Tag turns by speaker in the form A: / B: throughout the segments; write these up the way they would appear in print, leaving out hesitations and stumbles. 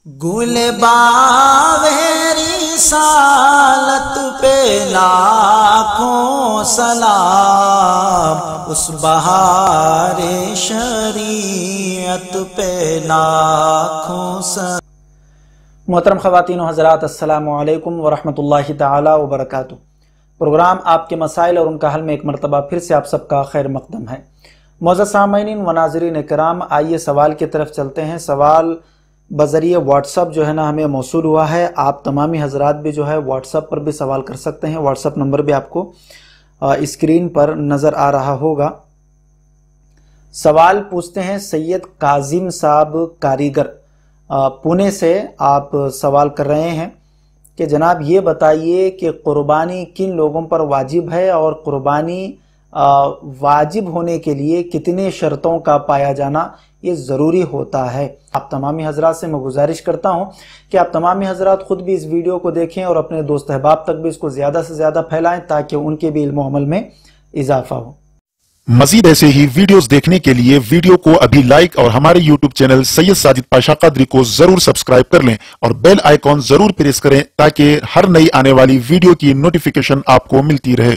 A: گل باوری سالت پہ لاکھوں سلام، اس بہار شریعت پہ لاکھوں سلام۔
B: محترم خواتین و حضرات، السلام علیکم ورحمۃ اللہ تعالی وبرکاتہ۔ پروگرام آپ کے مسائل اور ان کا حل میں ایک مرتبہ پھر سے آپ سب کا خیر مقدم ہے۔ معزز سامعین و ناظرین کرام، آئیے سوال کی طرف چلتے ہیں۔ سوال بذریعہ واٹس اپ جو ہے نا ہمیں موصول ہوا ہے۔ آپ تمامی حضرات بھی جو ہے واٹس اپ پر بھی سوال کر سکتے ہیں۔ واٹس اپ نمبر بھی آپ کو اسکرین پر نظر آ رہا ہوگا۔ سوال پوچھتے ہیں سید کاظم صاحب کاریگر، پونے سے آپ سوال کر رہے ہیں کہ جناب یہ بتائیے کہ قربانی کن لوگوں پر واجب ہے اور قربانی واجب ہونے کے لیے کتنے شرطوں کا پایا جانا یہ ضروری ہوتا ہے۔ آپ تمامی حضرات سے میں گزارش کرتا ہوں کہ آپ تمامی حضرات خود بھی اس ویڈیو کو دیکھیں اور اپنے دوست احباب تک بھی اس کو زیادہ سے زیادہ پھیلائیں تاکہ ان کے بھی علم و عمل میں اضافہ ہو۔
C: مزید ایسے ہی ویڈیوز دیکھنے کے لیے ویڈیو کو ابھی لائک اور ہمارے یوٹیوب چینل سید ساجد پاشا قادری کو ضرور سبسکرائب کر لیں اور بیل آئیکن ضرور پریس کریں تاکہ ہر نئی آنے والی ویڈیو کی نوٹیفیکیشن آپ کو ملتی رہے۔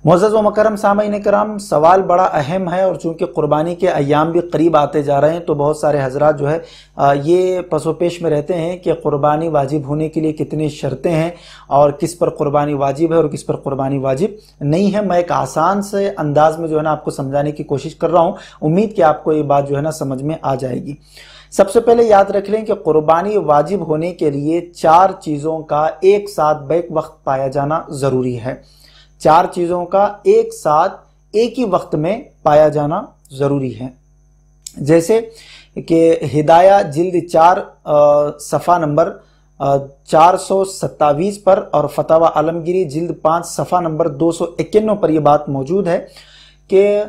B: معزز و مکرم سامعین کرام، سوال بڑا اہم ہے اور چونکہ قربانی کے ایام بھی قریب آتے جا رہے ہیں تو بہت سارے حضرات جو ہے یہ پس و پیش میں رہتے ہیں کہ قربانی واجب ہونے کے لیے کتنی شرطیں ہیں اور کس پر قربانی واجب ہے اور کس پر قربانی واجب نہیں ہے۔ میں ایک آسان سے انداز میں جو ہے نا آپ کو سمجھانے کی کوشش کر رہا ہوں، امید کہ آپ کو یہ بات جو ہے نا سمجھ میں آ جائے گی۔ سب سے پہلے یاد رکھ لیں کہ قربانی واجب ہونے کے لیے 4 چیزوں کا ایک ساتھ بیک وقت پایا جانا ضروری ہے۔ 4 چیزوں کا ایک ساتھ ایک ہی وقت میں پایا جانا ضروری ہے، جیسے کہ ہدایہ جلد 4 صفحہ نمبر 427 پر اور فتاوی عالمگیری جلد 5 صفحہ نمبر 251 پر یہ بات موجود ہے کہ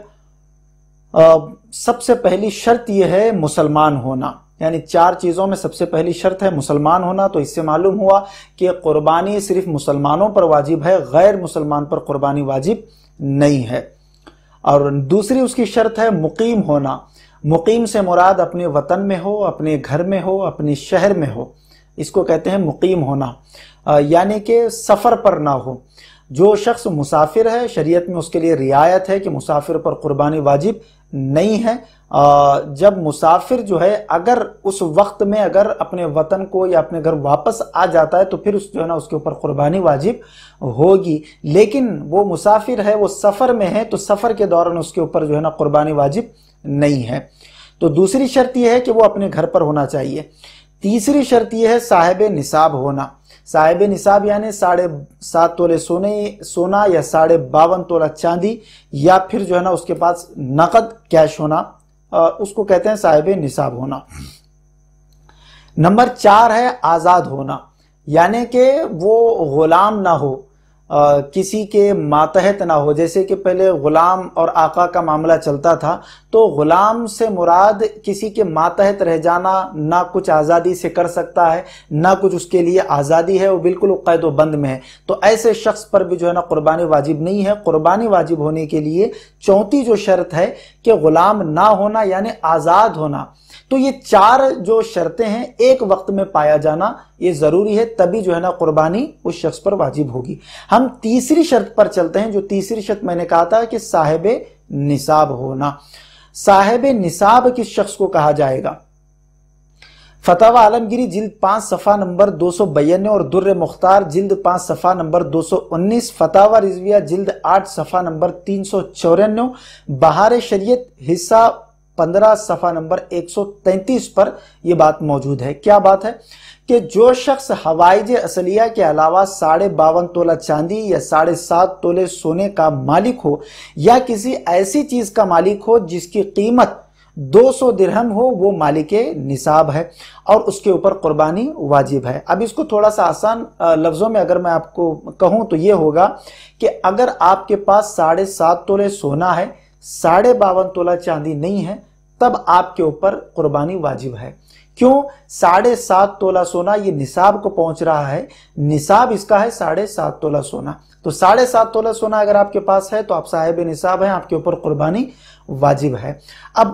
B: سب سے پہلی شرط یہ ہے مسلمان ہونا، یعنی 4 چیزوں میں سب سے پہلی شرط ہے مسلمان ہونا۔ تو اس سے معلوم ہوا کہ قربانی صرف مسلمانوں پر واجب ہے، غیر مسلمان پر قربانی واجب نہیں ہے۔ اور دوسری اس کی شرط ہے مقیم ہونا۔ مقیم سے مراد اپنے وطن میں ہو، اپنے گھر میں ہو، اپنے شہر میں ہو، اس کو کہتے ہیں مقیم ہونا، یعنی کہ سفر پر نہ ہو۔ جو شخص مسافر ہے شریعت میں اس کے لیے رعایت ہے کہ مسافر پر قربانی واجب نہیں ہے۔ جب مسافر جو ہے اگر اس وقت میں اگر اپنے وطن کو یا اپنے گھر واپس آ جاتا ہے تو پھر جو ہے نا اس کے اوپر قربانی واجب ہوگی، لیکن وہ مسافر ہے، وہ سفر میں ہے تو سفر کے دوران اس کے اوپر جو ہے نا قربانی واجب نہیں ہے۔ تو دوسری شرط یہ ہے کہ وہ اپنے گھر پر ہونا چاہیے۔ تیسری شرط یہ ہے صاحب نصاب ہونا۔ صاحب نصاب یعنی 7.5 تولے سونا یا 52.5 تولہ چاندی یا پھر جو ہے نا اس کے پاس نقد کیش ہونا، اس کو کہتے ہیں صاحب نصاب ہونا۔ نمبر 4 ہے آزاد ہونا، یعنی کہ وہ غلام نہ ہو، کسی کے ماتحت نہ ہو۔ جیسے کہ پہلے غلام اور آقا کا معاملہ چلتا تھا تو غلام سے مراد کسی کے ماتحت رہ جانا، نہ کچھ آزادی سے کر سکتا ہے نہ کچھ اس کے لیے آزادی ہے، وہ بالکل قید و بند میں ہے، تو ایسے شخص پر بھی جو ہے نا قربانی واجب نہیں ہے۔ قربانی واجب ہونے کے لیے 4تھی جو شرط ہے کہ غلام نہ ہونا یعنی آزاد ہونا۔ تو یہ 4 جو شرطیں ہیں ایک وقت میں پایا جانا یہ ضروری ہے، تبھی جو ہے نا قربانی اس شخص پر واجب ہوگی۔ ہم تیسری شرط پر چلتے ہیں۔ جو تیسری شرط میں نے کہا تھا کہ صاحب نصاب ہونا۔ صاحب نصاب کس شخص کو کہا جائے گا؟ فتاوی عالمگیری جلد 5 صفحہ نمبر 292 اور در مختار جلد 5 صفحہ نمبر 219، فتاوی رضویہ جلد 8 صفحہ نمبر 394، بہار شریعت حصہ 15 صفحہ نمبر 133 پر یہ بات موجود ہے۔ کیا بات ہے کہ جو شخص حوائج اصلیہ کے علاوہ 52.5 تولہ چاندی یا 7.5 تولے سونے کا مالک ہو یا کسی ایسی چیز کا مالک ہو جس کی قیمت 200 درہم ہو، وہ مالک نصاب ہے اور اس کے اوپر قربانی واجب ہے۔ اب اس کو تھوڑا سا آسان لفظوں میں اگر میں آپ کو کہوں تو یہ ہوگا کہ اگر آپ کے پاس 7.5 تولے سونا ہے، 52.5 تولہ چاندی نہیں ہے، تب آپ کے اوپر قربانی واجب ہے۔ کیوں؟ 7.5 تولہ سونا یہ نصاب کو پہنچ رہا ہے، نصاب اس کا ہے 7.5 تولہ سونا، تو 7.5 تولہ سونا اگر آپ کے پاس ہے تو آپ صاحب نصاب ہیں، آپ کے اوپر قربانی واجب ہے۔ اب